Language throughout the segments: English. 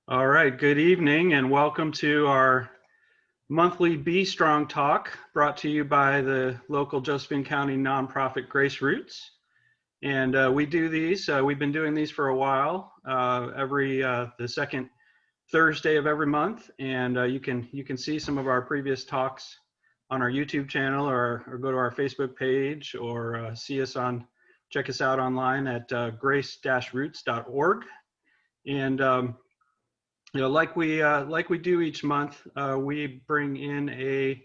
All right, good evening and welcome to our monthly Be Strong Talk brought to you by the local Josephine County nonprofit Grace Roots. And we do these, we've been doing these for a while, every the second Thursday of every month. And you can see some of our previous talks on our YouTube channel or go to our Facebook page or check us out online at grace-roots.org. And like we do each month, we bring in a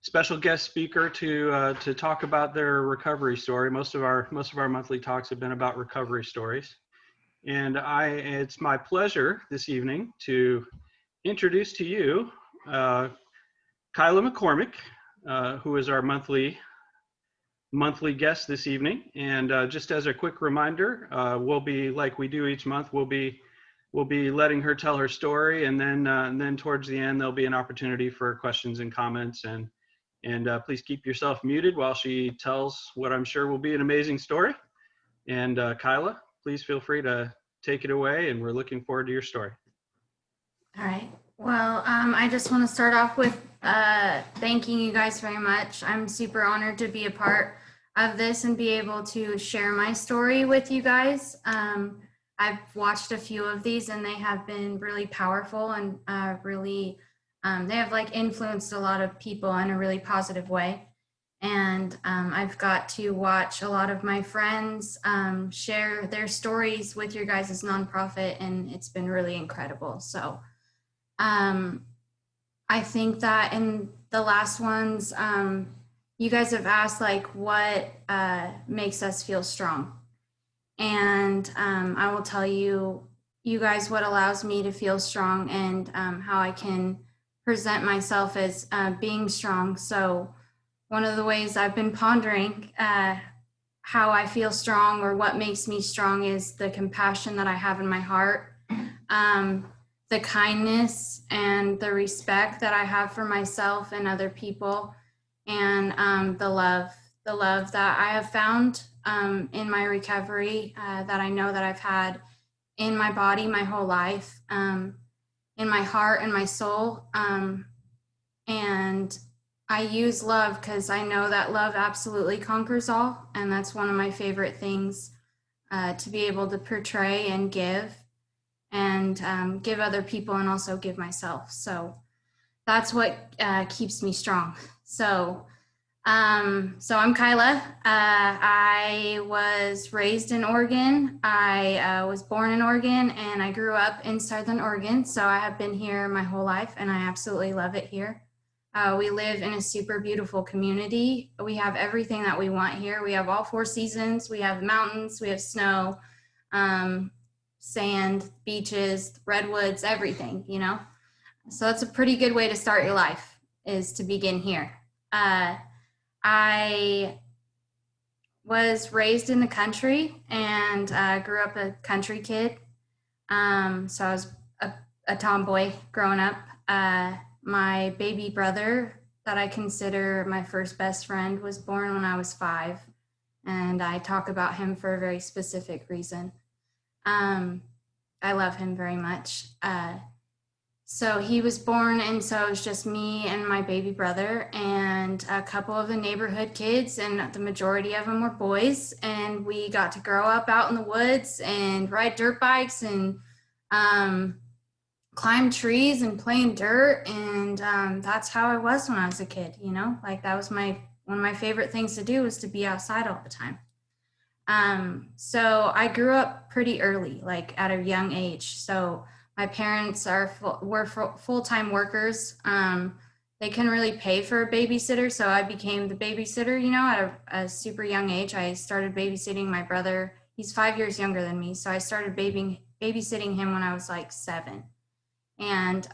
special guest speaker to talk about their recovery story. Most of our monthly talks have been about recovery stories, and it's my pleasure this evening to introduce to you Kyla McCormick, who is our monthly guest this evening. And just as a quick reminder, we'll be, like we do each month, we'll be letting her tell her story, and then towards the end there'll be an opportunity for questions and comments. And please keep yourself muted while she tells what I'm sure will be an amazing story. And Kyla, please feel free to take it away, and we're looking forward to your story. All right. Well, I just want to start off with thanking you guys very much. I'm super honored to be a part of this and be able to share my story with you guys. I've watched a few of these and they have been really powerful and they have like influenced a lot of people in a really positive way. And I've got to watch a lot of my friends share their stories with your guys' nonprofit, and it's been really incredible. So I think that in the last ones, you guys have asked like what makes us feel strong. And I will tell you guys what allows me to feel strong and how I can present myself as being strong. So one of the ways I've been pondering how I feel strong or what makes me strong is the compassion that I have in my heart, the kindness and the respect that I have for myself and other people, and the love that I have found in my recovery that I know that I've had in my body my whole life, in my heart and my soul. And I use love because I know that love absolutely conquers all. And that's one of my favorite things to be able to portray and give other people and also give myself. So that's what keeps me strong. So I'm Kyla. I was raised in Oregon. I was born in Oregon and I grew up in Southern Oregon. So I have been here my whole life and I absolutely love it here. We live in a super beautiful community. We have everything that we want here. We have all 4 seasons. We have mountains, we have snow, sand, beaches, redwoods, everything, you know? So that's a pretty good way to start your life, is to begin here. I was raised in the country and grew up a country kid. So I was a tomboy growing up. My baby brother, that I consider my first best friend, was born when I was 5. And I talk about him for a very specific reason. I love him very much. So he was born, and so it was just me and my baby brother and a couple of the neighborhood kids, and the majority of them were boys. And we got to grow up out in the woods and ride dirt bikes and climb trees and play in dirt. And that's how I was when I was a kid, you know? Like that was one of my favorite things to do, was to be outside all the time. So I grew up pretty early, like at a young age. So my parents were full-time workers. They couldn't really pay for a babysitter, so I became the babysitter, you know, at a super young age. I started babysitting my brother. He's 5 years younger than me, so I started babysitting him when I was like 7. And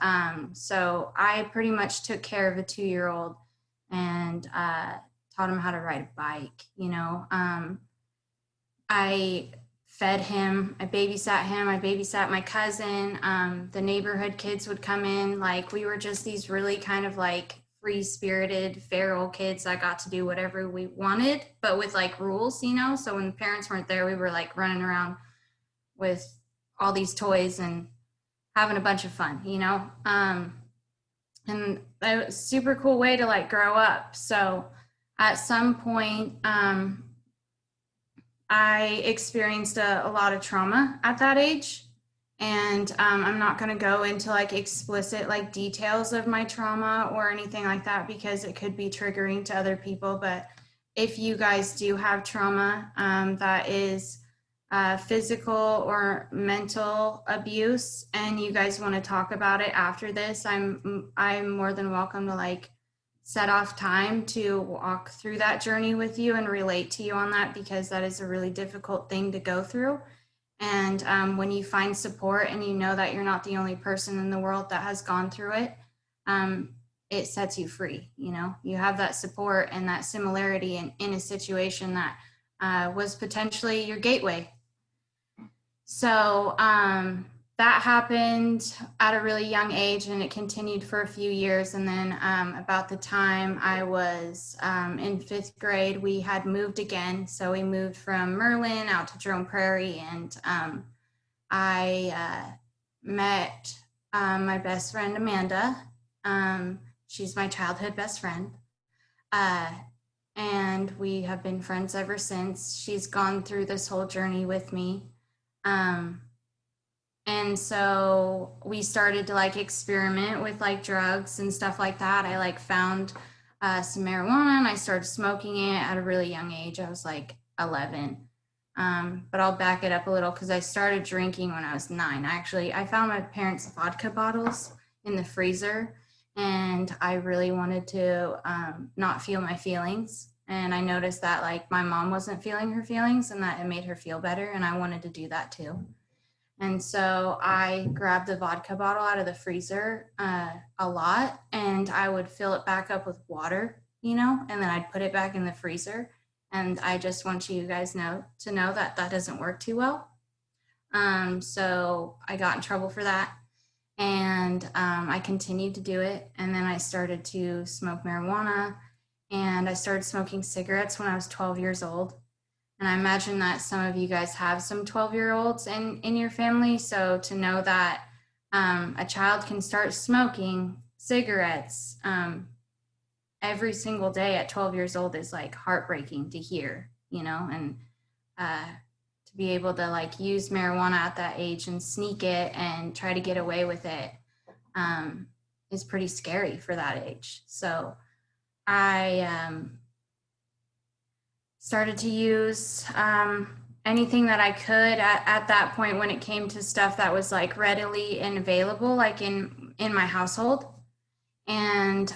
so I pretty much took care of a 2-year-old and taught him how to ride a bike, you know. I fed him, I babysat my cousin. The neighborhood kids would come in. Like, we were just these really kind of like free-spirited, feral kids that got to do whatever we wanted, but with like rules, you know? So when the parents weren't there, we were like running around with all these toys and having a bunch of fun, and it was a super cool way to like grow up. So at some point, I experienced a lot of trauma at that age. And I'm not going to go into like explicit like details of my trauma or anything like that, because it could be triggering to other people. But if you guys do have trauma that is physical or mental abuse, and you guys want to talk about it after this, I'm more than welcome to like set off time to walk through that journey with you and relate to you on that, because that is a really difficult thing to go through. And when you find support and you know that you're not the only person in the world that has gone through it, it sets you free. You have that support and that similarity in a situation that was potentially your gateway. So that happened at a really young age, and it continued for a few years. And then about the time I was in 5th grade, we had moved again. So we moved from Merlin out to Jerome Prairie, and I met my best friend, Amanda. She's my childhood best friend. And we have been friends ever since. She's gone through this whole journey with me. And so we started to like experiment with like drugs and stuff like that. I like found some marijuana, and I started smoking it at a really young age. I was like 11. But I'll back it up a little, because I started drinking when I was 9. I found my parents' vodka bottles in the freezer, and I really wanted to not feel my feelings. And I noticed that like my mom wasn't feeling her feelings, and that it made her feel better, and I wanted to do that too. And so I grabbed the vodka bottle out of the freezer a lot, and I would fill it back up with water, and then I'd put it back in the freezer. And I just want you guys to know that that doesn't work too well. So I got in trouble for that, and I continued to do it. And then I started to smoke marijuana, and I started smoking cigarettes when I was 12 years old. And I imagine that some of you guys have some 12-year-olds in your family. So to know that a child can start smoking cigarettes every single day at 12 years old is like heartbreaking to hear, and to be able to like use marijuana at that age and sneak it and try to get away with it is pretty scary for that age. So I started to use anything that I could at that point, when it came to stuff that was like readily and available, like in my household. And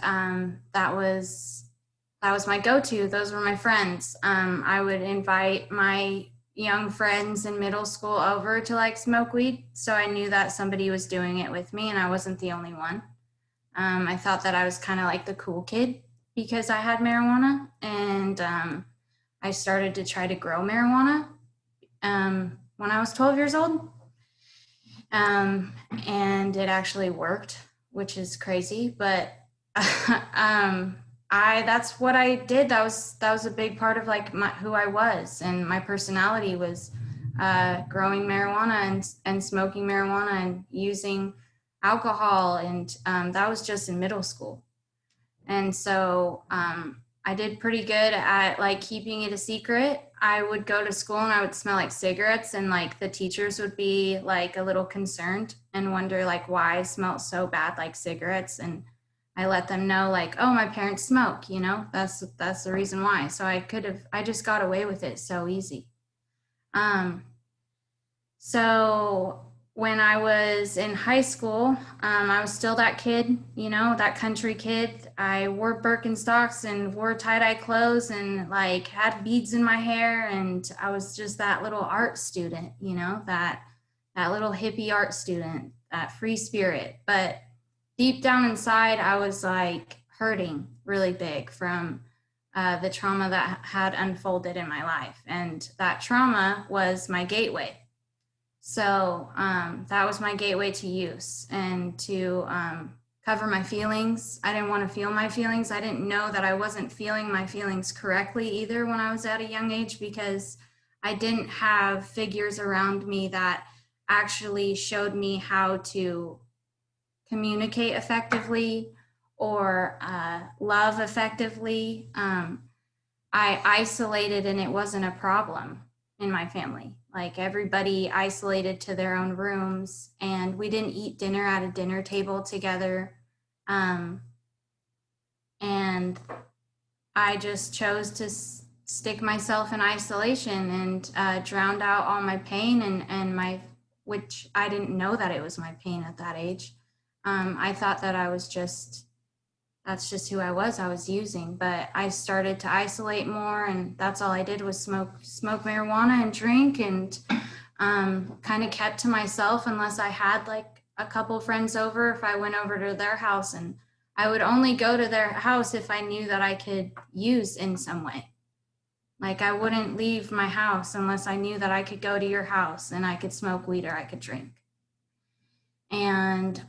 that was my go-to. Those were my friends. I would invite my young friends in middle school over to like smoke weed. So I knew that somebody was doing it with me, and I wasn't the only one. I thought that I was kind of like the cool kid because I had marijuana, and I started to try to grow marijuana when I was 12 years old. And it actually worked, which is crazy, but that's what I did. That was a big part of like who I was, and my personality was growing marijuana and smoking marijuana and using alcohol, and that was just in middle school. And so I did pretty good at like keeping it a secret. I would go to school and I would smell like cigarettes, and like the teachers would be like a little concerned and wonder like why I smelled so bad like cigarettes. And I let them know like, oh, my parents smoke, that's the reason why. So I just got away with it so easy. So when I was in high school, I was still that kid, that country kid. I wore Birkenstocks and wore tie-dye clothes and like had beads in my hair. And I was just that little art student, that little hippie art student, that free spirit. But deep down inside, I was like hurting really big from the trauma that had unfolded in my life. And that trauma was my gateway. So that was my gateway to use and to cover my feelings. I didn't want to feel my feelings. I didn't know that I wasn't feeling my feelings correctly either when I was at a young age, because I didn't have figures around me that actually showed me how to communicate effectively or love effectively. I isolated and it wasn't a problem in my family. Like everybody isolated to their own rooms, and we didn't eat dinner at a dinner table together. And I just chose to stick myself in isolation and drowned out all my pain and my, which I didn't know that it was my pain at that age. I thought that I was just, that's just who I was using, but I started to isolate more, and that's all I did was smoke marijuana and drink, and kind of kept to myself unless I had like a couple friends over. If I went over to their house, and I would only go to their house if I knew that I could use in some way. Like I wouldn't leave my house unless I knew that I could go to your house and I could smoke weed or I could drink. And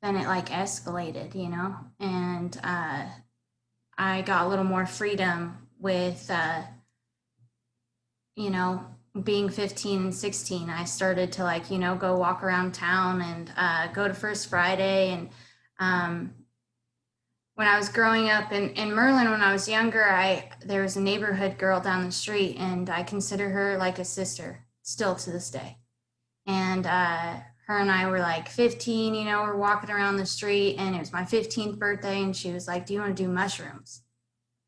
then it like escalated, you know, and I got a little more freedom with, you know, being 15 and 16. I started to like, you know, go walk around town and go to First Friday. And when I was growing up in Merlin, when I was younger, there was a neighborhood girl down the street, and I consider her like a sister still to this day. And her and I were like 15, you know, we're walking around the street, and it was my 15th birthday, and she was like, do you want to do mushrooms?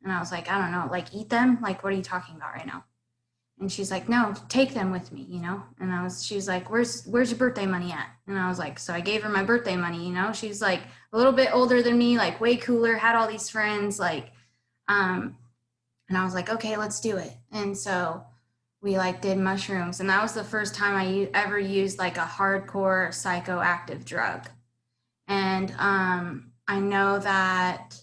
And I was like, I don't know, like eat them? Like, what are you talking about right now? And she's like, no, take them with me, you know? And she was like, where's your birthday money at? And I was like, so I gave her my birthday money, you know? She's like a little bit older than me, like way cooler, had all these friends, like, and I was like, okay, let's do it. And so we like did mushrooms, and that was the first time I ever used like a hardcore psychoactive drug. And I know that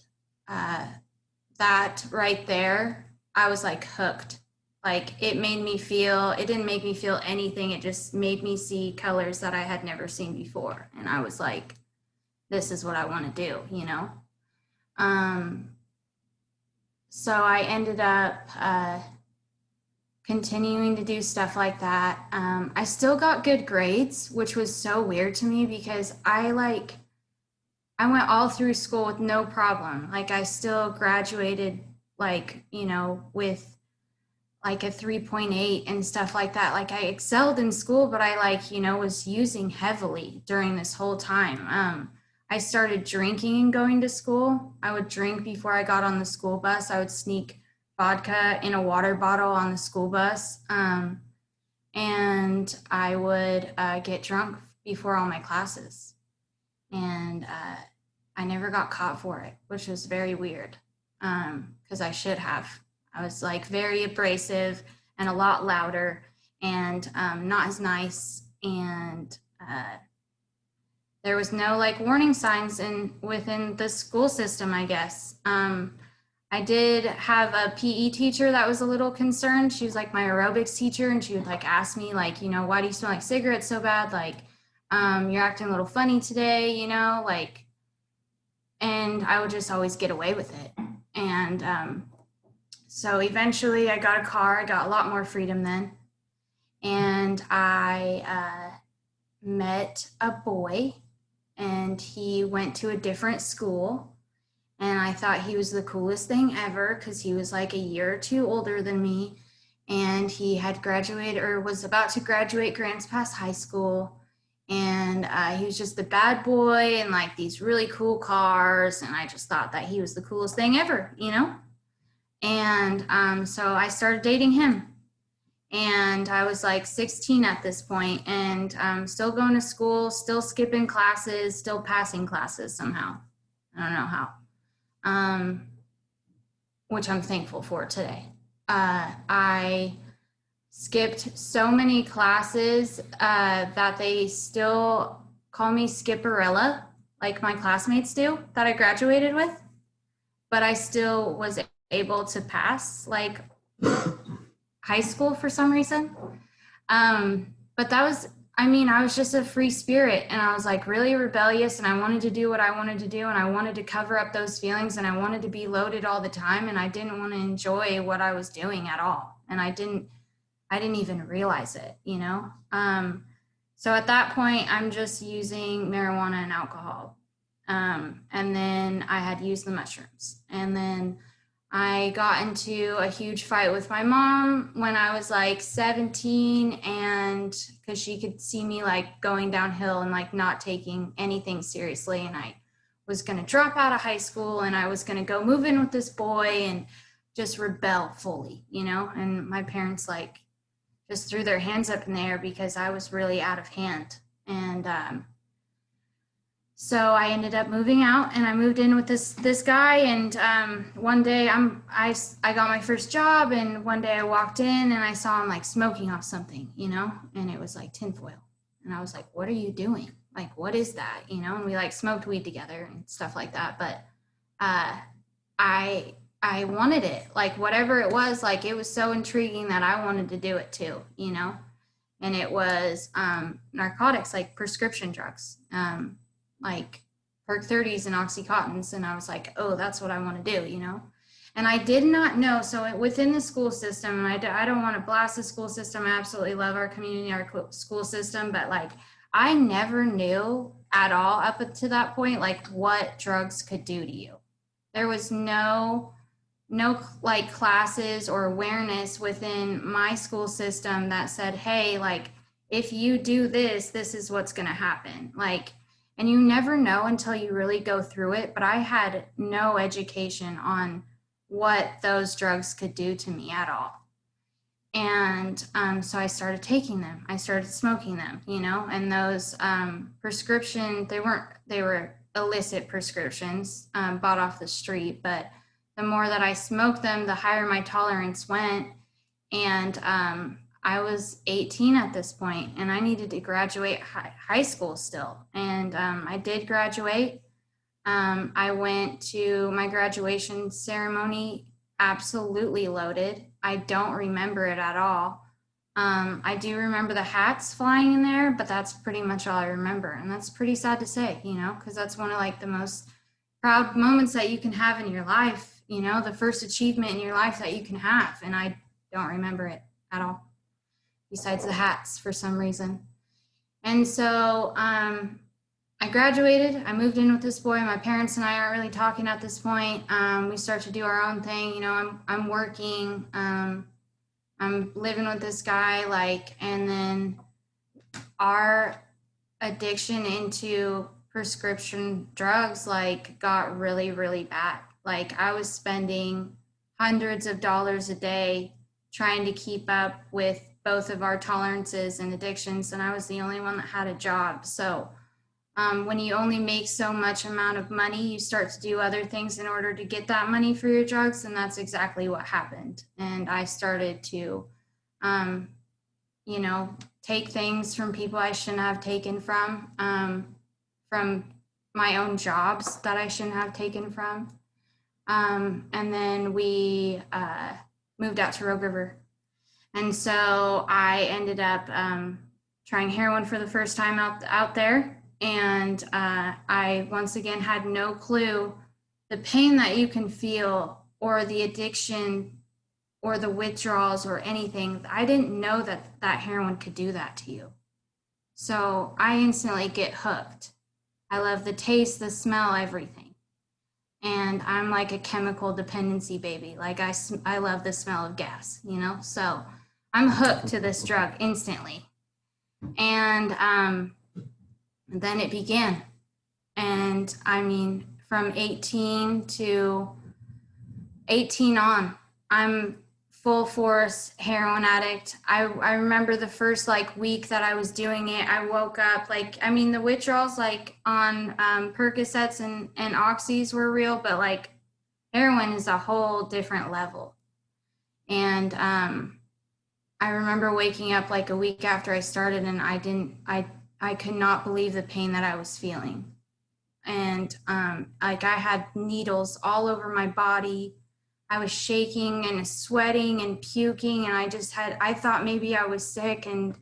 that right there, I was like hooked. Like it didn't make me feel anything. It just made me see colors that I had never seen before. And I was like, this is what I want to do, you know? So I ended up continuing to do stuff like that. I still got good grades, which was so weird to me because I went all through school with no problem. Like I still graduated, like, you know, with like a 3.8 and stuff like that. Like I excelled in school, but I like, you know, was using heavily during this whole time. I started drinking and going to school. I would drink before I got on the school bus. I would sneak vodka in a water bottle on the school bus. And I would get drunk before all my classes. And I never got caught for it, which was very weird because I should have. I was like very abrasive and a lot louder and not as nice. And there was no like warning signs within the school system, I guess. I did have a PE teacher that was a little concerned. She was like my aerobics teacher, and she would like ask me like, you know, why do you smell like cigarettes so bad? Like, you're acting a little funny today, you know, like, and I would just always get away with it. And so eventually I got a car. I got a lot more freedom then. And I met a boy, and he went to a different school. And I thought he was the coolest thing ever because he was like a year or two older than me. And he had graduated or was about to graduate Grants Pass High School. And he was just the bad boy and like these really cool cars. And I just thought that he was the coolest thing ever, you know? And so I started dating him. And I was like 16 at this point, and still going to school, still skipping classes, still passing classes somehow. I don't know how. Which I'm thankful for today. I skipped so many classes that they still call me Skipperella, like my classmates do that I graduated with, but I still was able to pass like high school for some reason. But that was, I mean, I was just a free spirit, and I was like really rebellious, and I wanted to do what I wanted to do, and I wanted to cover up those feelings, and I wanted to be loaded all the time, and I didn't want to enjoy what I was doing at all. And I didn't even realize it, you know? So at that point, I'm just using marijuana and alcohol. And then I had used the mushrooms. And then I got into a huge fight with my mom when I was like 17, and because she could see me like going downhill and like not taking anything seriously. And I was going to drop out of high school and I was going to go move in with this boy and just rebel fully, And my parents like just threw their hands up in the air because I was really out of hand. And so I ended up moving out, and I moved in with this guy. And one day I got my first job, and one day I walked in and I saw him like smoking off something, and it was like tinfoil. And I was like, "What are you doing? Like, what is that?" And we like smoked weed together and stuff like that. But I wanted it, like whatever it was, like it was so intriguing that I wanted to do it too, And it was narcotics, like prescription drugs. Like Perk 30s and Oxycontins. And I was like, oh, that's what I want to do, And I did not know. So within the school system, I don't want to blast the school system. I absolutely love our community, our school system. But like, I never knew at all up to that point, like what drugs could do to you. There was no like classes or awareness within my school system that said, hey, like, if you do this, this is what's going to happen. Like, and you never know until you really go through it. But I had no education on what those drugs could do to me at all. And so I started taking them. I started smoking them, and those prescription, they were illicit prescriptions bought off the street. But the more that I smoked them, the higher my tolerance went. And I was 18 at this point, and I needed to graduate high school still. And I did graduate. I went to my graduation ceremony absolutely loaded. I don't remember it at all. I do remember the hats flying in there, but that's pretty much all I remember. And that's pretty sad to say, because that's one of like the most proud moments that you can have in your life, the first achievement in your life that you can have. And I don't remember it at all, besides the hats for some reason. And so I graduated. I moved in with this boy. My parents and I aren't really talking at this point. We start to do our own thing. I'm working. I'm living with this guy, and then our addiction into prescription drugs, got really, really bad. I was spending hundreds of dollars a day trying to keep up with both of our tolerances and addictions, and I was the only one that had a job. So when you only make so much amount of money, you start to do other things in order to get that money for your drugs, and that's exactly what happened. And I started to, take things from people I shouldn't have taken from my own jobs that I shouldn't have taken from. And then we moved out to Rogue River. And so I ended up trying heroin for the first time out there. And I once again had no clue the pain that you can feel, or the addiction, or the withdrawals, or anything. I didn't know that heroin could do that to you. So I instantly get hooked. I love the taste, the smell, everything. And I'm like a chemical dependency baby. I love the smell of gas, So I'm hooked to this drug instantly. And then it began. And I mean, from 18 on, I'm full force heroin addict. I remember the first week that I was doing it, I woke up the withdrawals on Percocets and Oxys were real, but heroin is a whole different level. And I remember waking up a week after I started, and I could not believe the pain that I was feeling. And I had needles all over my body. I was shaking and sweating and puking, and I thought maybe I was sick. And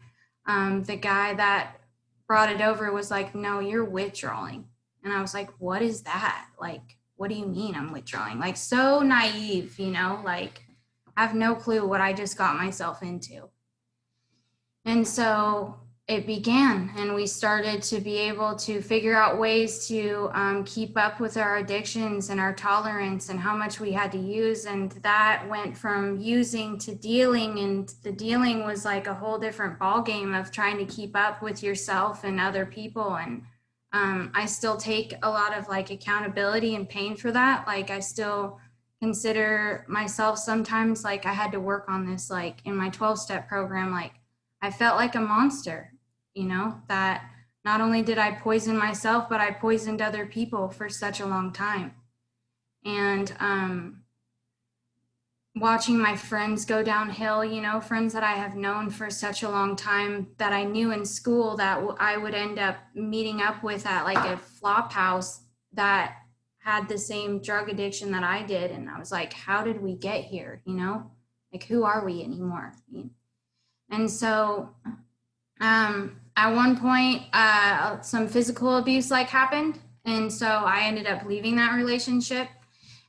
the guy that brought it over was like, no, you're withdrawing. And I was like, what is that? What do you mean I'm withdrawing? So naive, I have no clue what I just got myself into. And so it began, and we started to be able to figure out ways to keep up with our addictions and our tolerance and how much we had to use. And that went from using to dealing, and the dealing was like a whole different ball game of trying to keep up with yourself and other people. And I still take a lot of like accountability and pain for that. Like I still consider myself sometimes like I had to work on this, like in my 12-step program, like I felt like a monster, you know, that not only did I poison myself, but I poisoned other people for such a long time. And watching my friends go downhill, you know, friends that I have known for such a long time that I knew in school that I would end up meeting up with at like a flop house that had the same drug addiction that I did. And I was like, how did we get here? You know, like, who are we anymore? And so at one point, some physical abuse like happened. And so I ended up leaving that relationship.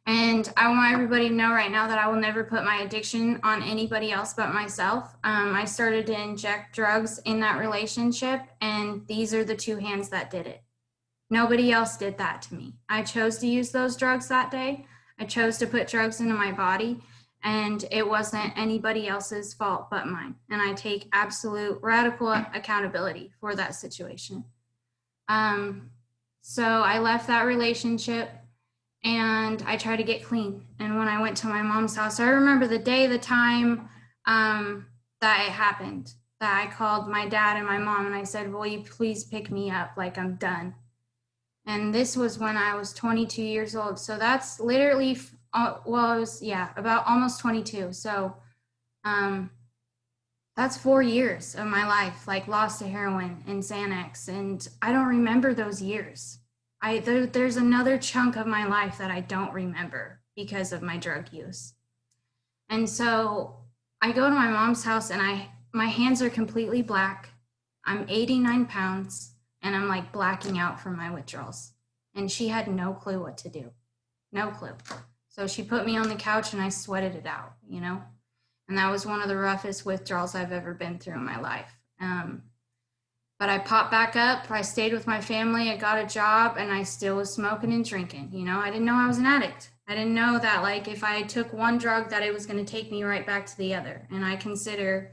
And I want everybody to know right now that I will never put my addiction on anybody else but myself. I started to inject drugs in that relationship, and these are the two hands that did it. Nobody else did that to me. I chose to use those drugs that day. I chose to put drugs into my body. And it wasn't anybody else's fault but mine. And I take absolute radical accountability for that situation. So I left that relationship and I tried to get clean. And when I went to my mom's house, I remember the day, the time that it happened, that I called my dad and my mom and I said, will you please pick me up? Like, I'm done. And this was when I was 22 years old. So that's literally well, I was, about almost 22. So that's 4 years of my life, like lost to heroin and Xanax. And I don't remember those years. There's another chunk of my life that I don't remember because of my drug use. And so I go to my mom's house and my hands are completely black. I'm 89 pounds and I'm like blacking out from my withdrawals. And she had no clue what to do. No clue. So she put me on the couch and I sweated it out, you know? And that was one of the roughest withdrawals I've ever been through in my life. But I popped back up. I stayed with my family. I got a job and I still was smoking and drinking. You know, I didn't know I was an addict. I didn't know that, like, if I took one drug that it was going to take me right back to the other. And I consider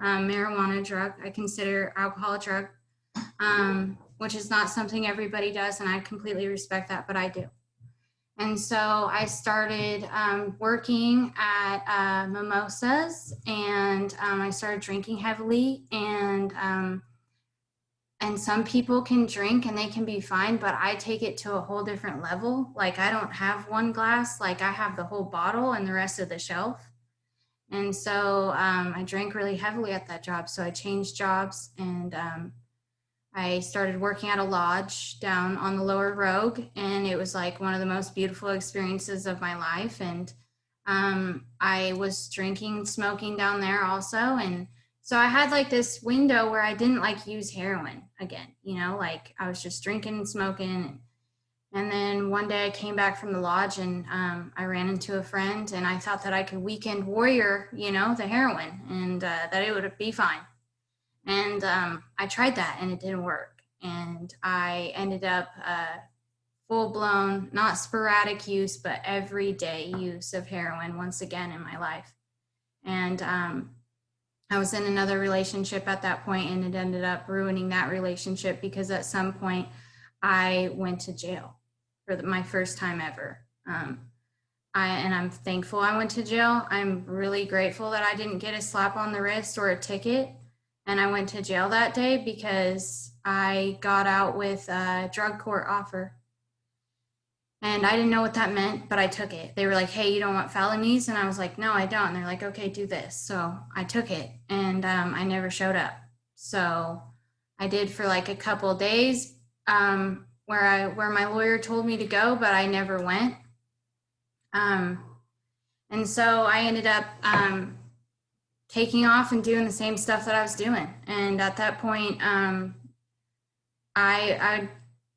marijuana a drug. I consider alcohol a drug, which is not something everybody does. And I completely respect that, but I do. And so I started working at Mimosas, and I started drinking heavily. And some people can drink and they can be fine, but I take it to a whole different level. Like, I don't have one glass, like I have the whole bottle and the rest of the shelf. And so I drank really heavily at that job. So I changed jobs and I started working at a lodge down on the Lower Rogue, and it was like one of the most beautiful experiences of my life. And I was drinking, smoking down there also. And so I had like this window where I didn't like use heroin again, you know, like I was just drinking and smoking. And then one day I came back from the lodge and I ran into a friend, and I thought that I could weekend warrior, you know, the heroin, and that it would be fine. And I tried that and it didn't work. And I ended up full-blown, not sporadic use, but everyday use of heroin once again in my life. And I was in another relationship at that point, and it ended up ruining that relationship because at some point I went to jail for my first time ever. And I'm thankful I went to jail. I'm really grateful that I didn't get a slap on the wrist or a ticket. And I went to jail that day because I got out with a drug court offer. And I didn't know what that meant, but I took it. They were like, hey, you don't want felonies? And I was like, no, I don't. And they're like, okay, do this. So I took it, and I never showed up. So I did for like a couple of days where my lawyer told me to go, but I never went. And so I ended up taking off and doing the same stuff that I was doing. And at that point, I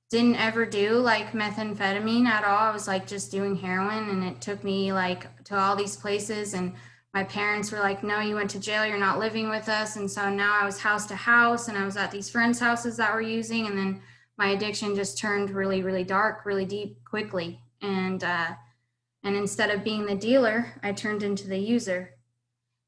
didn't ever do like methamphetamine at all. I was like just doing heroin, and it took me like to all these places. And my parents were like, no, you went to jail, you're not living with us. And so now I was house to house, and I was at these friends' houses that were using. And then my addiction just turned really, really dark, really deep quickly. And instead of being the dealer, I turned into the user.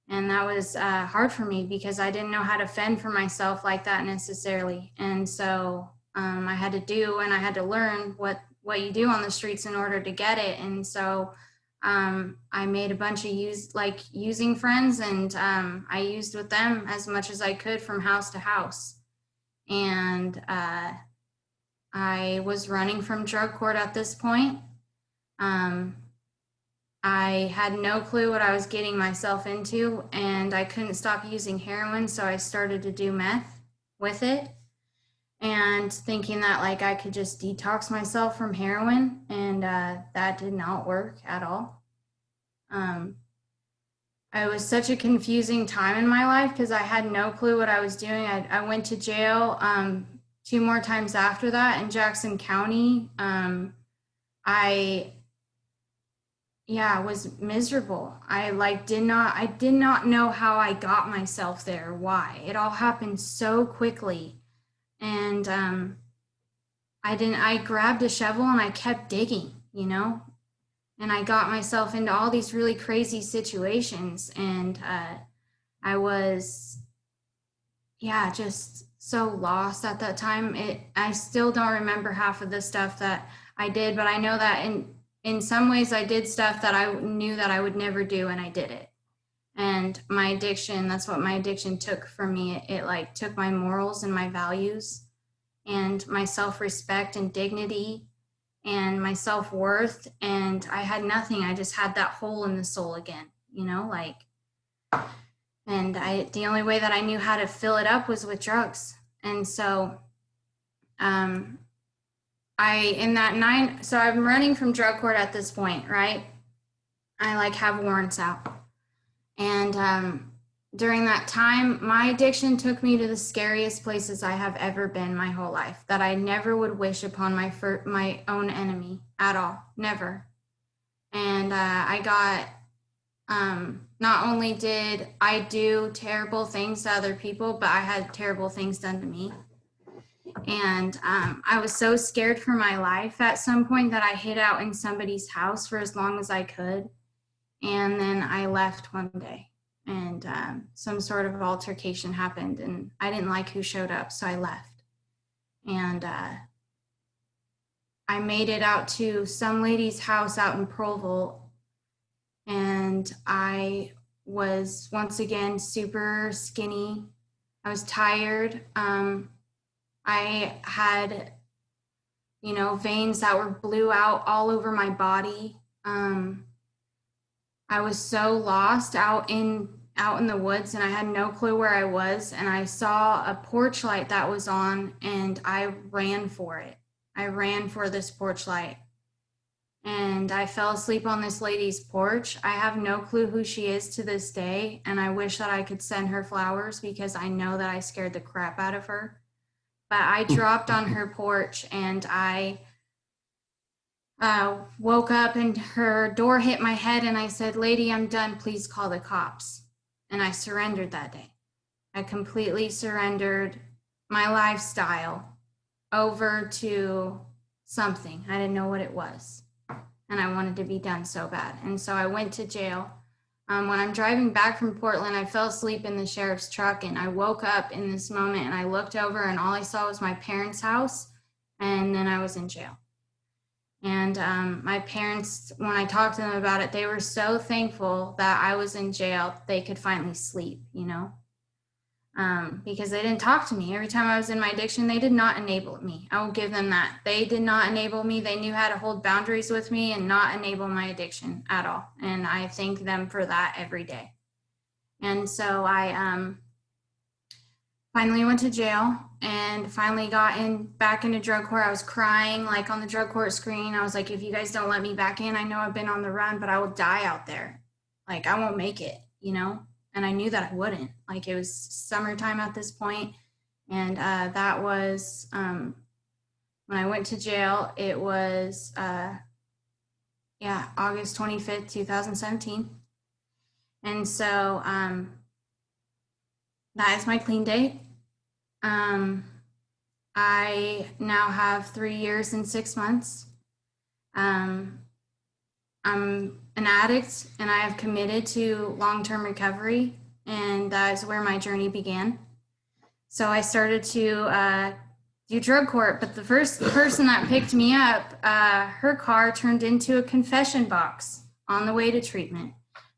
And that was hard for me because I didn't know how to fend for myself like that necessarily. And so I had to learn what you do on the streets in order to get it. And so I made a bunch of using friends, and I used with them as much as I could from house to house. And I was running from drug court at this point. I had no clue what I was getting myself into, and I couldn't stop using heroin, so I started to do meth with it, and thinking that like I could just detox myself from heroin, and that did not work at all. It was such a confusing time in my life because I had no clue what I was doing. I went to jail 2 more times after that in Jackson County. I was miserable. I did not know how I got myself there, why. It all happened so quickly. And I grabbed a shovel and I kept digging, and I got myself into all these really crazy situations. And I was, just so lost at that time. I still don't remember half of the stuff that I did, but I know that in some ways I did stuff that I knew that I would never do, and I did it. And my addiction, that's what my addiction took from me. It like took my morals and my values and my self-respect and dignity and my self-worth, and I had nothing. I just had that hole in the soul again, and the only way that I knew how to fill it up was with drugs. And so I'm running from drug court at this point, right? I have warrants out. And during that time, my addiction took me to the scariest places I have ever been my whole life, that I never would wish upon my own enemy at all, never. And I got, not only did I do terrible things to other people, but I had terrible things done to me. And I was so scared for my life at some point that I hid out in somebody's house for as long as I could. And then I left one day, and some sort of altercation happened, and I didn't like who showed up, so I left. And I made it out to some lady's house out in Provo, and I was once again super skinny. I was tired. I had, veins that were blew out all over my body. I was so lost out in the woods, and I had no clue where I was. And I saw a porch light that was on, and I ran for it. I ran for this porch light, and I fell asleep on this lady's porch. I have no clue who she is to this day, and I wish that I could send her flowers because I know that I scared the crap out of her. But I dropped on her porch, and I woke up, and her door hit my head, and I said, "Lady, I'm done. Please call the cops." And I surrendered that day. I completely surrendered my lifestyle over to something. I didn't know what it was, and I wanted to be done so bad. And so I went to jail. When I'm driving back from Portland, I fell asleep in the sheriff's truck, and I woke up in this moment, and I looked over, and all I saw was my parents' house, and then I was in jail. And my parents, when I talked to them about it, they were so thankful that I was in jail, they could finally sleep, because they didn't talk to me. Every time I was in my addiction, they did not enable me. I will give them that. They did not enable me. They knew how to hold boundaries with me and not enable my addiction at all. And I thank them for that every day. And so I finally went to jail and finally got back into drug court. I was crying on the drug court screen. I was like, if you guys don't let me back in, I know I've been on the run, but I will die out there. I won't make it, And I knew that I wouldn't. It was summertime at this point. And that was, when I went to jail, it was, August 25th, 2017. And so that is my clean date. I now have 3 years and 6 months. I'm an addict, and I have committed to long-term recovery, and that is where my journey began. So I started to do drug court, but the first person that picked me up, her car turned into a confession box on the way to treatment.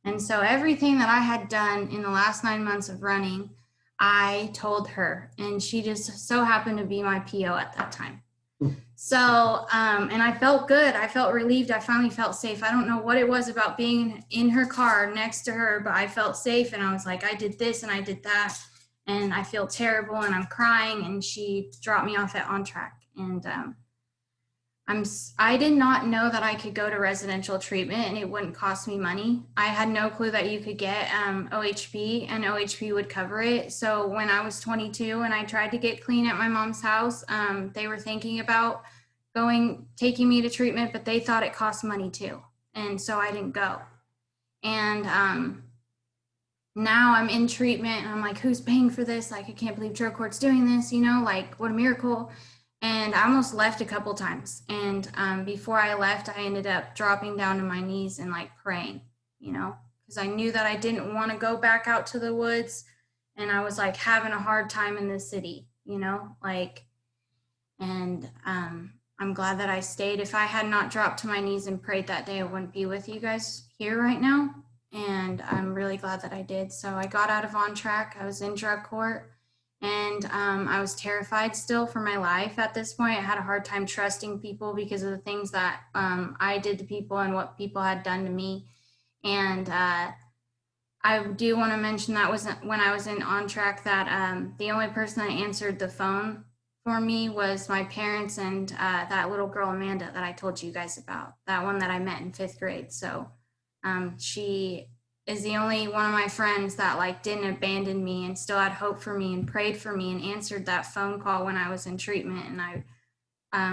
And so everything that I had done in the last 9 months of running, I told her, and she just so happened to be my PO at that time. So, and I felt good. I felt relieved. I finally felt safe. I don't know what it was about being in her car next to her, but I felt safe. And I was like, I did this and I did that. And I feel terrible and I'm crying. And she dropped me off at On Track. And I did not know that I could go to residential treatment and it wouldn't cost me money. I had no clue that you could get OHP and OHP would cover it. So when I was 22 and I tried to get clean at my mom's house, they were thinking about taking me to treatment, but they thought it cost money too. And so I didn't go. And now I'm in treatment and I'm like, who's paying for this? Like, I can't believe drug court's doing this, you know, like what a miracle. And I almost left a couple times. And before I left, I ended up dropping down to my knees and like praying, you know, because I knew that I didn't want to go back out to the woods. And I was like having a hard time in the city, you know, like, and I'm glad that I stayed. If I had not dropped to my knees and prayed that day, I wouldn't be with you guys here right now. And I'm really glad that I did. So I got out of On Track. I was in drug court. And I was terrified still for my life at this point. I had a hard time trusting people because of the things that I did to people and what people had done to me. And I do want to mention that was when I was in On Track that the only person that answered the phone for me was my parents and that little girl, Amanda, that I told you guys about, that one that I met in 5th grade. So she is the only one of my friends that like didn't abandon me and still had hope for me and prayed for me and answered that phone call when I was in treatment. And I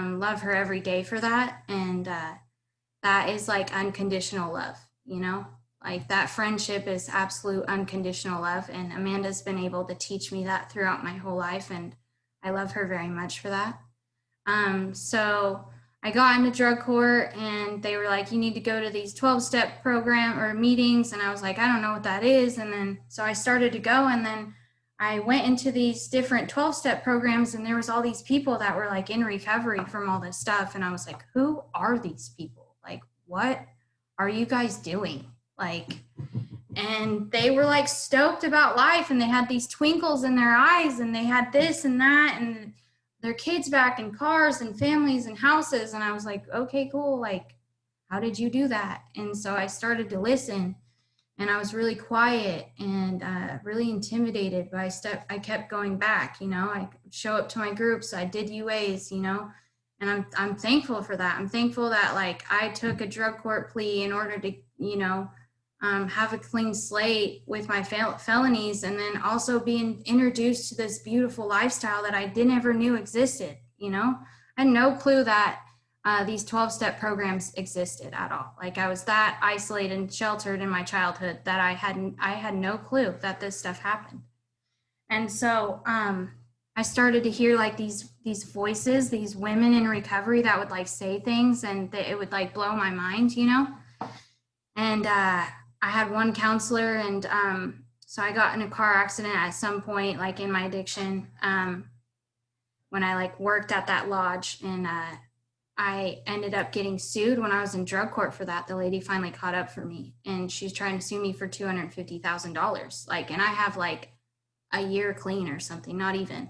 love her every day for that. And that is like unconditional love, you know, like that friendship is absolute unconditional love. And Amanda's been able to teach me that throughout my whole life. And I love her very much for that. So I got into drug court and they were like, you need to go to these 12-step program or meetings. And I was like, I don't know what that is. And then, so I started to go, and then I went into these different 12-step programs, and there was all these people that were like in recovery from all this stuff. And I was like, who are these people? Like, what are you guys doing? Like, and they were like stoked about life, and they had these twinkles in their eyes, and they had this and that, and their kids back in cars and families and houses. And I was like, okay, cool. Like, how did you do that? And so I started to listen, and I was really quiet and really intimidated, but I kept going back, you know, I show up to my groups. I did UAs, you know, and I'm thankful for that. I'm thankful that like I took a drug court plea in order to, you know, have a clean slate with my felonies, and then also being introduced to this beautiful lifestyle that I never knew existed. You know, I had no clue that these 12-step programs existed at all. Like, I was that isolated and sheltered in my childhood that I had no clue that this stuff happened. And so I started to hear like these voices, these women in recovery that would like say things, and it would like blow my mind, you know. And I had one counselor, and so I got in a car accident at some point, like in my addiction, when I like worked at that lodge, and I ended up getting sued when I was in drug court for that. The lady finally caught up for me, and she's trying to sue me for $250,000. Like, and I have like a year clean or something, not even,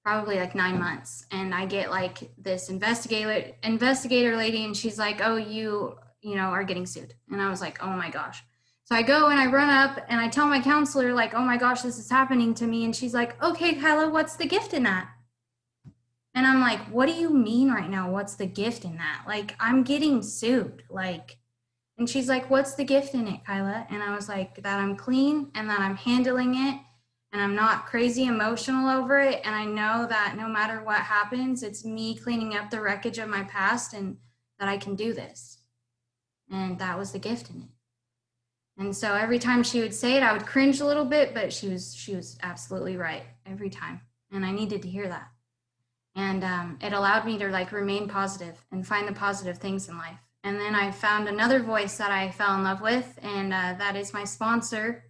probably like 9 months. And I get like this investigator lady, and she's like, oh, you know, are getting sued. And I was like, oh my gosh. So I go and I run up and I tell my counselor, like, oh my gosh, this is happening to me. And she's like, okay, Kyla, what's the gift in that? And I'm like, what do you mean right now? What's the gift in that? Like, I'm getting sued. Like, and she's like, what's the gift in it, Kyla? And I was like, that I'm clean and that I'm handling it and I'm not crazy emotional over it. And I know that no matter what happens, it's me cleaning up the wreckage of my past, and that I can do this. And that was the gift in it. And so every time she would say it, I would cringe a little bit, but she was absolutely right every time. And I needed to hear that. And it allowed me to like remain positive and find the positive things in life. And then I found another voice that I fell in love with, and that is my sponsor.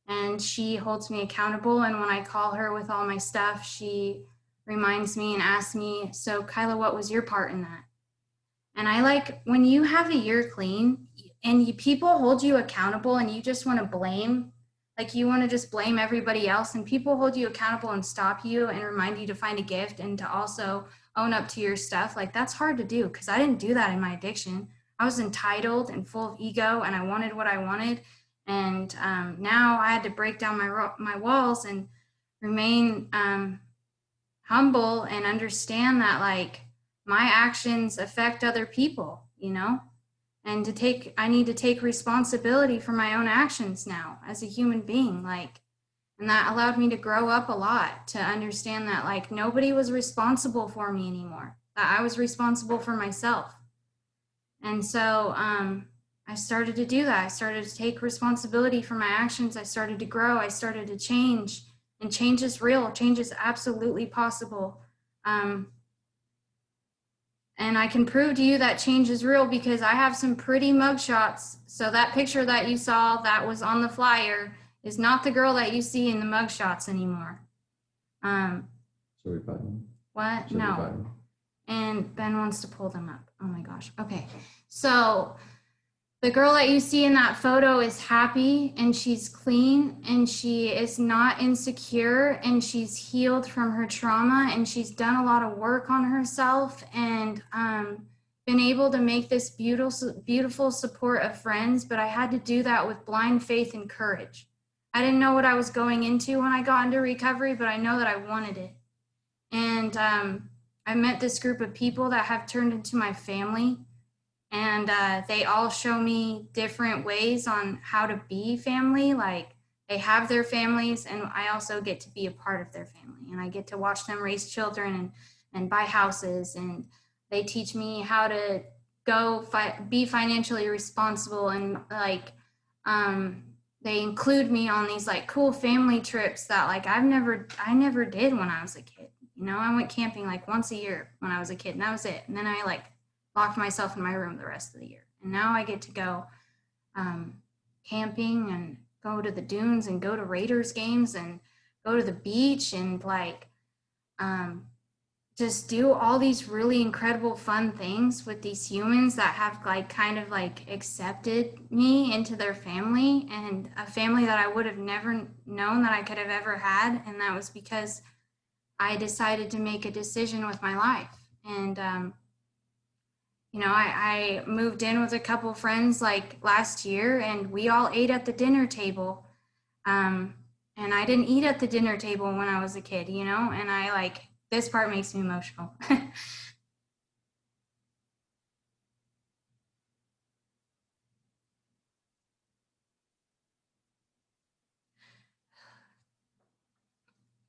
And she holds me accountable. And when I call her with all my stuff, she reminds me and asks me, so Kyla, what was your part in that? And I like when you have a year clean and people hold you accountable and you just want to blame, like you want to just blame everybody else, and people hold you accountable and stop you and remind you to find a gift and to also own up to your stuff. Like that's hard to do because I didn't do that in my addiction. I was entitled and full of ego and I wanted what I wanted. And now I had to break down my walls and remain humble and understand that like my actions affect other people, you know, and I need to take responsibility for my own actions now as a human being. Like, and that allowed me to grow up a lot, to understand that like nobody was responsible for me anymore, that I was responsible for myself. And so I started to do that. I started to take responsibility for my actions. I started to grow. I started to change, and change is real. Change is absolutely possible. And I can prove to you that change is real because I have some pretty mugshots. So that picture that you saw that was on the flyer is not the girl that you see in the mugshots anymore. Should we buy them? What? Should we buy No. them? And Ben wants to pull them up. Oh my gosh. Okay. So the girl that you see in that photo is happy and she's clean and she is not insecure and she's healed from her trauma and she's done a lot of work on herself and been able to make this beautiful support of friends. But I had to do that with blind faith and courage. I didn't know what I was going into when I got into recovery, but I know that I wanted it. And I met this group of people that have turned into my family. And they all show me different ways on how to be family. Like they have their families and I also get to be a part of their family. And I get to watch them raise children and buy houses. And they teach me how to be financially responsible. And like they include me on these like cool family trips that like I never did when I was a kid. You know, I went camping like once a year when I was a kid and that was it. And then I like locked myself in my room the rest of the year. And now I get to go camping and go to the dunes and go to Raiders games and go to the beach and like just do all these really incredible fun things with these humans that have like kind of like accepted me into their family, and a family that I would have never known that I could have ever had. And that was because I decided to make a decision with my life. And you know, I moved in with a couple of friends like last year and we all ate at the dinner table. And I didn't eat at the dinner table when I was a kid, you know, and I like, this part makes me emotional.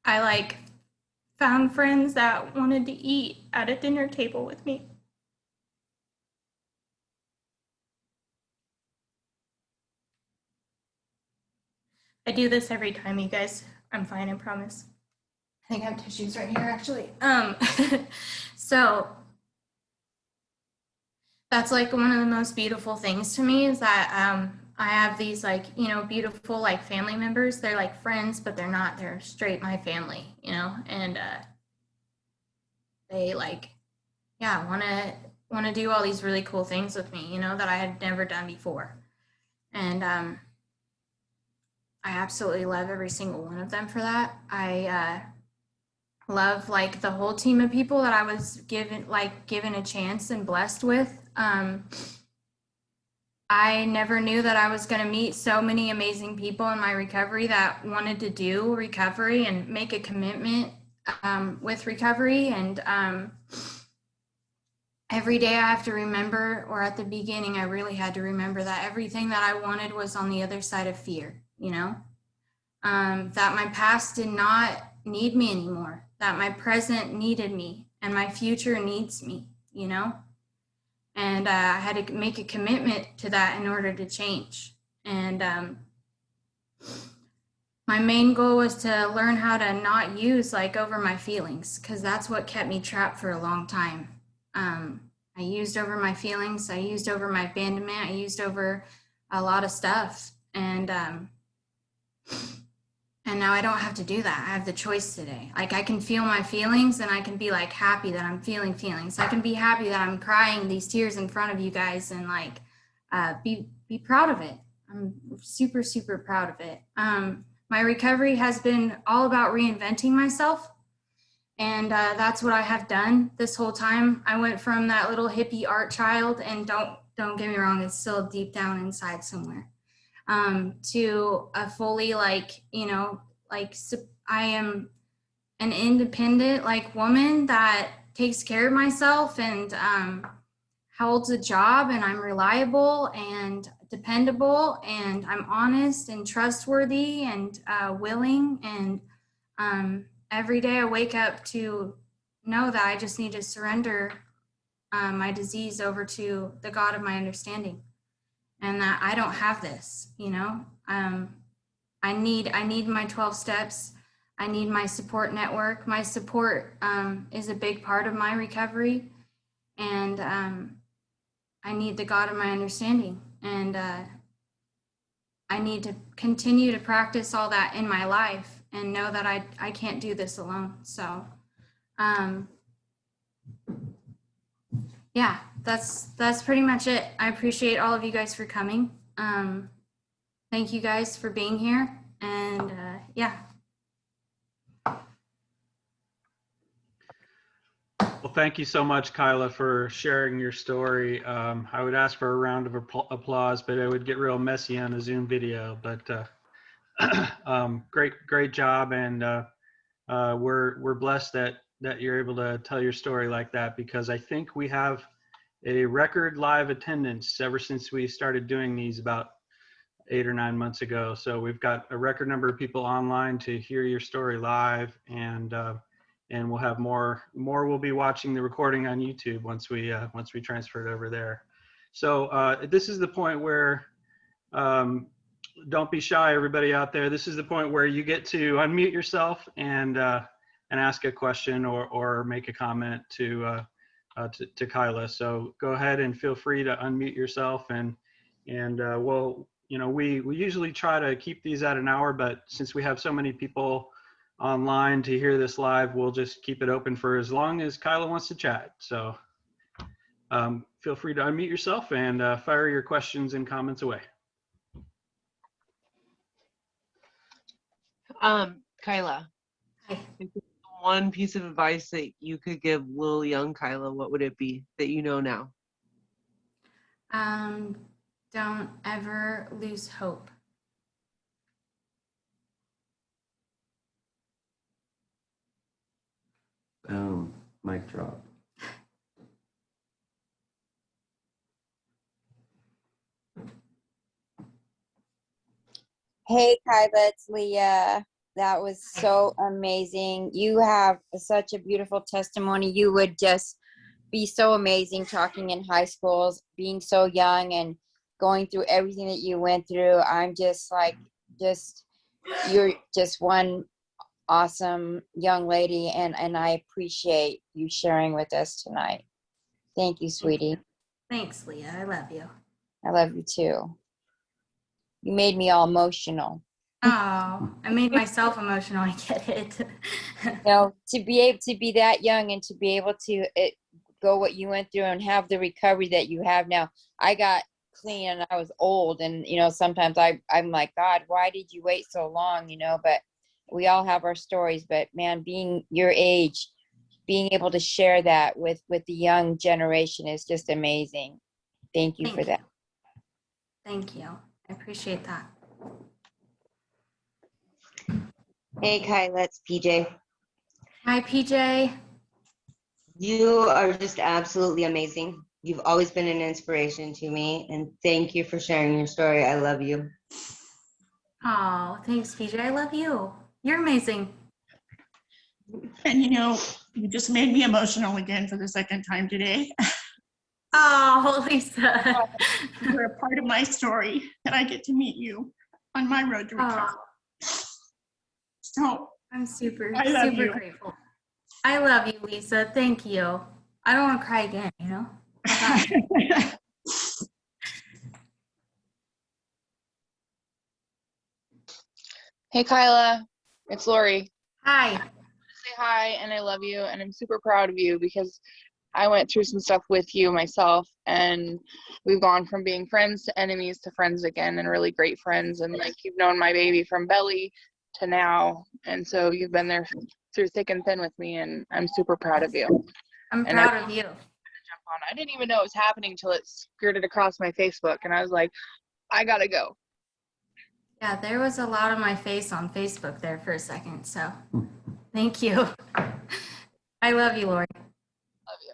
I like found friends that wanted to eat at a dinner table with me. I do this every time, you guys. I'm fine, I promise. I think I have tissues right here, actually. So that's like one of the most beautiful things to me is that I have these like, you know, beautiful like family members. They're like friends, but they're not. They're straight my family, you know, and they like, yeah, want to do all these really cool things with me, you know, that I had never done before. And I absolutely love every single one of them for that. I love like the whole team of people that I was given a chance and blessed with. I never knew that I was going to meet so many amazing people in my recovery that wanted to do recovery and make a commitment with recovery. And every day I have to remember, or at the beginning, I really had to remember that everything that I wanted was on the other side of fear, you know, that my past did not need me anymore, that my present needed me and my future needs me, you know, and I had to make a commitment to that in order to change. And my main goal was to learn how to not use like over my feelings, because that's what kept me trapped for a long time. I used over my feelings. I used over my abandonment. I used over a lot of stuff. And now I don't have to do that. I have the choice today. Like I can feel my feelings and I can be like happy that I'm feeling feelings. I can be happy that I'm crying these tears in front of you guys and like be proud of it. I'm super, super proud of it. My recovery has been all about reinventing myself. And that's what I have done this whole time. I went from that little hippie art child, and don't get me wrong, it's still deep down inside somewhere, to a fully like, you know, like I am an independent like woman that takes care of myself and holds a job, and I'm reliable and dependable, and I'm honest and trustworthy and willing, and every day I wake up to know that I just need to surrender my disease over to the God of my understanding, and that I don't have this, you know. I need my 12 steps. I need my support network. My support is a big part of my recovery, and I need the God of my understanding, and I need to continue to practice all that in my life and know that I can't do this alone. So yeah, that's pretty much it. I appreciate all of you guys for coming. Thank you guys for being here, and yeah. Well, thank you so much, Kyla, for sharing your story. I would ask for a round of applause, but it would get real messy on a Zoom video. But great job, and we're blessed that you're able to tell your story like that, because I think we have a record live attendance ever since we started doing these about 8 or 9 months ago. So we've got a record number of people online to hear your story live, and we'll have more will be watching the recording on YouTube once we transfer it over there. So this is the point where don't be shy, everybody out there. This is the point where you get to unmute yourself and ask a question or make a comment to Kyla. So go ahead and feel free to unmute yourself, and we'll, you know, we usually try to keep these at an hour, but since we have so many people online to hear this live, we'll just keep it open for as long as Kyla wants to chat. So feel free to unmute yourself and fire your questions and comments away. Kyla, Hi. if there's one piece of advice that you could give little young Kyla, what would it be that you know now? Don't ever lose hope. Mic drop. Hey, Kyla, it's Leah. That was so amazing. You have such a beautiful testimony. You would just be so amazing talking in high schools, being so young and going through everything that you went through. I'm just like, you're just one awesome young lady, and I appreciate you sharing with us tonight. Thank you, sweetie. Thanks, Leah. I love you. I love you too. You made me all emotional. Oh, I made myself emotional. I get it. You know, to be able to be that young and to be able to go what you went through and have the recovery that you have now. I got clean and I was old, and you know, sometimes I'm like, God, why did you wait so long? You know, but we all have our stories. But man, being your age, being able to share that with the young generation is just amazing. Thank you for that. Thank you. I appreciate that. Hey, Kyla, it's PJ. Hi, PJ. You are just absolutely amazing. You've always been an inspiration to me, and thank you for sharing your story. I love you. Oh, thanks, PJ. I love you. You're amazing. And you know, you just made me emotional again for the second time today. Oh, Lisa. You're a part of my story, and I get to meet you on my road to recovery. Oh, So I'm super, I love super you. grateful. I love you, Lisa. Thank you. I don't want to cry again, you know? Hey Kyla, it's Lori. Hi. Say hi and I love you and I'm super proud of you because I went through some stuff with you myself and we've gone from being friends to enemies to friends again and really great friends, and like you've known my baby from belly to now, and so you've been there through thick and thin with me and I'm super proud of you. I'm And proud of you. I didn't even know it was happening till it skirted across my Facebook and I was like, I gotta go. Yeah, there was a lot of my face on Facebook there for a second, so thank you. I love you, Lori. Love you.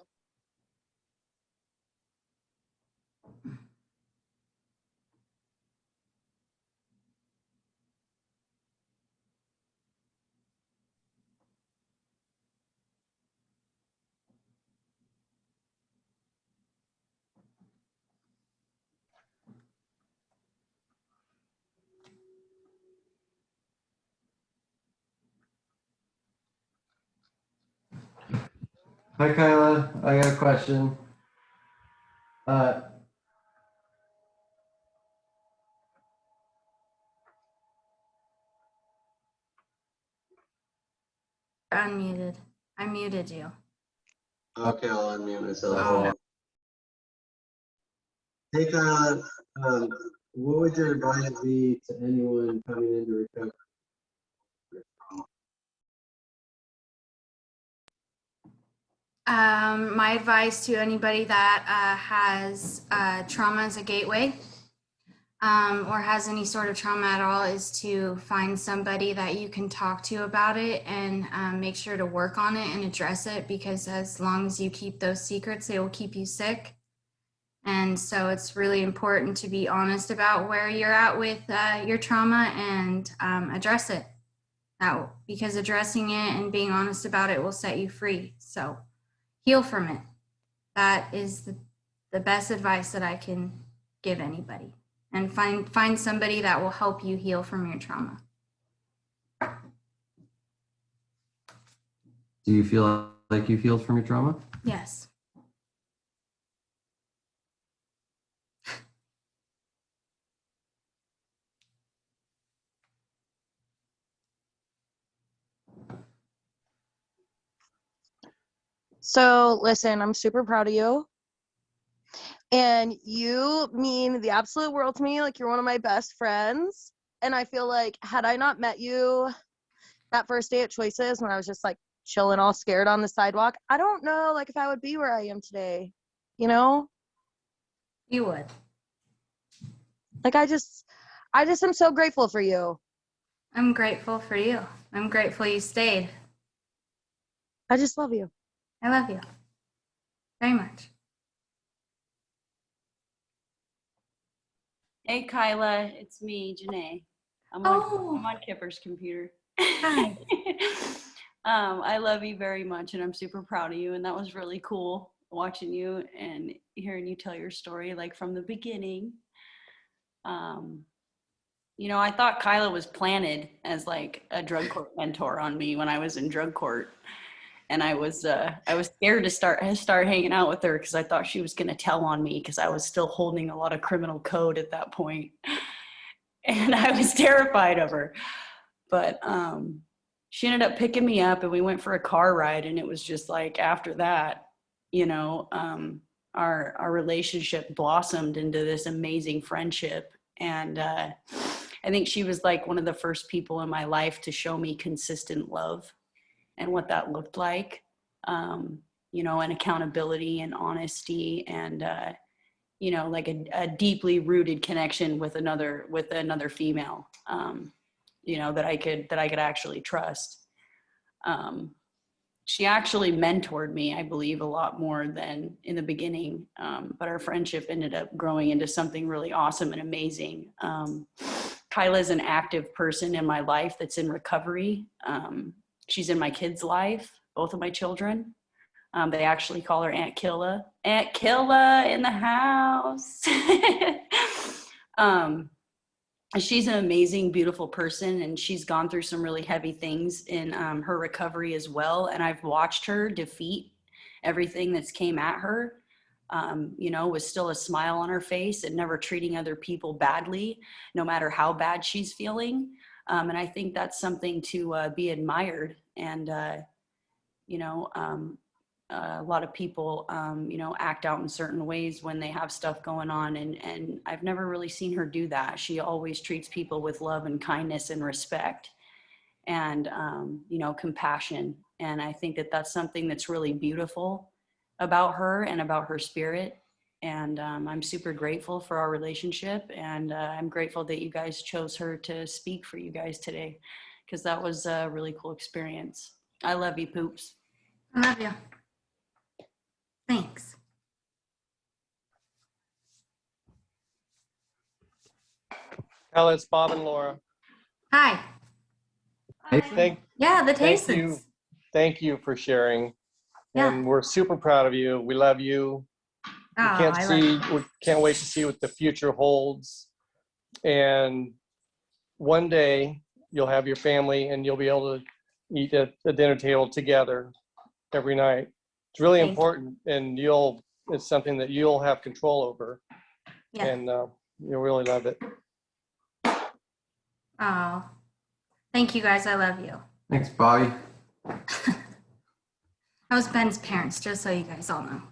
Hi, Kyla. I got a question. Unmuted. I muted you. Okay, I'll unmute myself. Oh. Hey, Kyla. What would your advice be to anyone coming into recovery? My advice to anybody that has trauma as a gateway or has any sort of trauma at all is to find somebody that you can talk to about it and make sure to work on it and address it, because as long as you keep those secrets, they will keep you sick. And so it's really important to be honest about where you're at with your trauma and address it. Because addressing it and being honest about it will set you free. So heal from it. That is the best advice that I can give anybody. And find somebody that will help you heal from your trauma. Do you feel like you've healed from your trauma? Yes. So listen, I'm super proud of you. And you mean the absolute world to me. Like, you're one of my best friends. And I feel like had I not met you that first day at Choices when I was just like chilling all scared on the sidewalk, I don't know like if I would be where I am today, you know? You would. Like I just am so grateful for you. I'm grateful for you. I'm grateful you stayed. I just love you. I love you very much. Hey Kyla, it's me, Janae. I'm on Kipper's computer. Hi. I love you very much and I'm super proud of you, and that was really cool watching you and hearing you tell your story like from the beginning. You know, I thought Kyla was planted as like a drug court mentor on me when I was in drug court. And I was scared to start hanging out with her because I thought she was going to tell on me because I was still holding a lot of criminal code at that point. And I was terrified of her. But she ended up picking me up and we went for a car ride. And it was just like after that, you know, our relationship blossomed into this amazing friendship. And I think she was like one of the first people in my life to show me consistent love and what that looked like, you know, and accountability and honesty and, you know, like a deeply rooted connection with another female, you know, that I could actually trust. She actually mentored me, I believe, a lot more than in the beginning, but our friendship ended up growing into something really awesome and amazing. Kyla's an active person in my life that's in recovery. She's in my kids' life, both of my children. They actually call her Aunt Kyla. Aunt Kyla in the house. She's an amazing, beautiful person, and she's gone through some really heavy things in her recovery as well. And I've watched her defeat everything that's came at her, with still a smile on her face and never treating other people badly, no matter how bad she's feeling. And I think that's something to be admired. And, a lot of people, act out in certain ways when they have stuff going on. And I've never really seen her do that. She always treats people with love and kindness and respect and, compassion. And I think that that's something that's really beautiful about her and about her spirit. And I'm super grateful for our relationship. And I'm grateful that you guys chose her to speak for you guys today, because that was a really cool experience. I love you, Poops. I love you. Thanks. Kyla, it's Bob and Laura. Hi. Yeah, the Taystons. Thank you for sharing. Yeah. And we're super proud of you. We love you. We can't wait to see what the future holds. And one day you'll have your family and you'll be able to eat at the dinner table together every night. It's really important, and it's something that you'll have control over. Yeah. And you'll really love it. Oh, thank you guys. I love you. Thanks, Bobby. I was Ben's parents, just so you guys all know.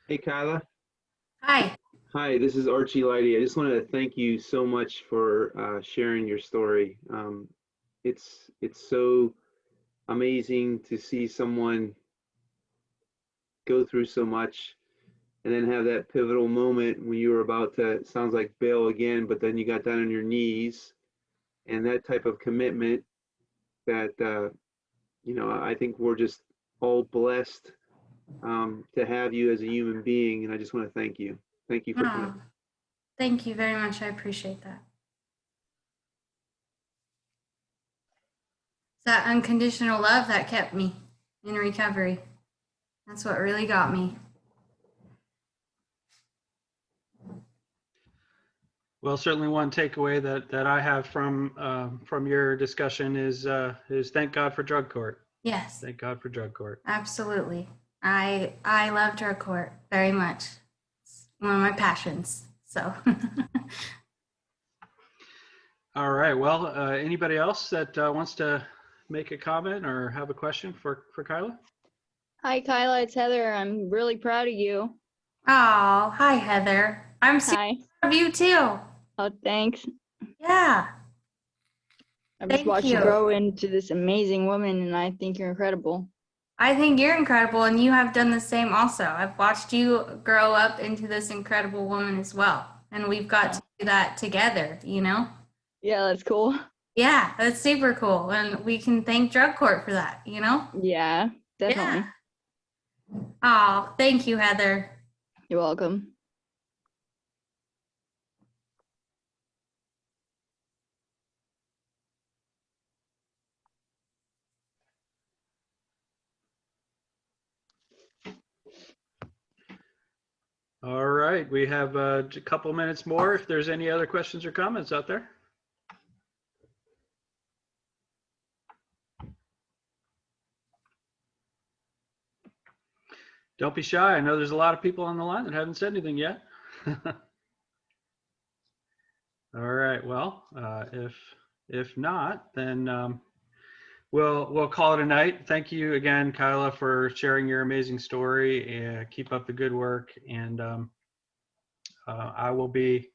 Hey, Kyla. Hi. Hi, this is Archie Lighty. I just wanted to thank you so much for sharing your story. It's so amazing to see someone go through so much and then have that pivotal moment when you were about to, it sounds like, bail again, but then you got down on your knees, and that type of commitment that, I think we're just all blessed to have you as a human being, and I just want to thank you. Thank you for coming. Thank you very much. I appreciate that. It's that unconditional love that kept me in recovery. That's what really got me. Well, certainly one takeaway that I have from your discussion is thank God for drug court. Yes. Thank God for drug court. Absolutely. I love drug court very much. It's one of my passions. So. All right. Well, anybody else that wants to make a comment or have a question for Kyla? Hi, Kyla. It's Heather. I'm really proud of you. Oh, hi, Heather. I'm so proud of you too. Oh, thanks. Yeah. I've just watched you grow into this amazing woman, and I think you're incredible. I think you're incredible, and you have done the same also. I've watched you grow up into this incredible woman as well, and we've got to do that together, Yeah, that's cool. Yeah, that's super cool, and we can thank drug court for that, Yeah, definitely. Yeah. Oh, thank you, Heather. You're welcome. All right, we have a couple minutes more if there's any other questions or comments out there. Don't be shy. I know there's a lot of people on the line that haven't said anything yet. All right, well, if not, then we'll call it a night. Thank you again, Kyla, for sharing your amazing story, and keep up the good work. And I'll be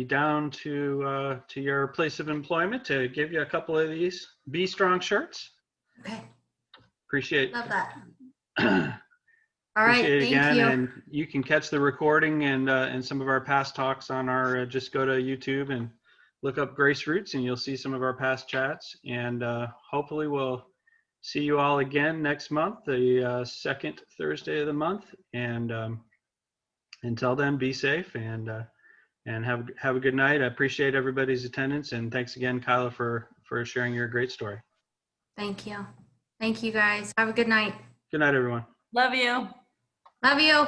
down to your place of employment to give you a couple of these Be Strong shirts. Okay. Appreciate. Love that. All right, Appreciate it thank again, you. and you can catch the recording and some of our past talks on our. Just go to YouTube and look up Grace Roots, and you'll see some of our past chats. And hopefully, we'll see you all again next month, the second Thursday of the month. And until then, be safe and And have a good night. I appreciate everybody's attendance, and thanks again, Kyla, for sharing your great story. Thank you. Thank you, guys. Have a good night. Good night, everyone. Love you. Love you.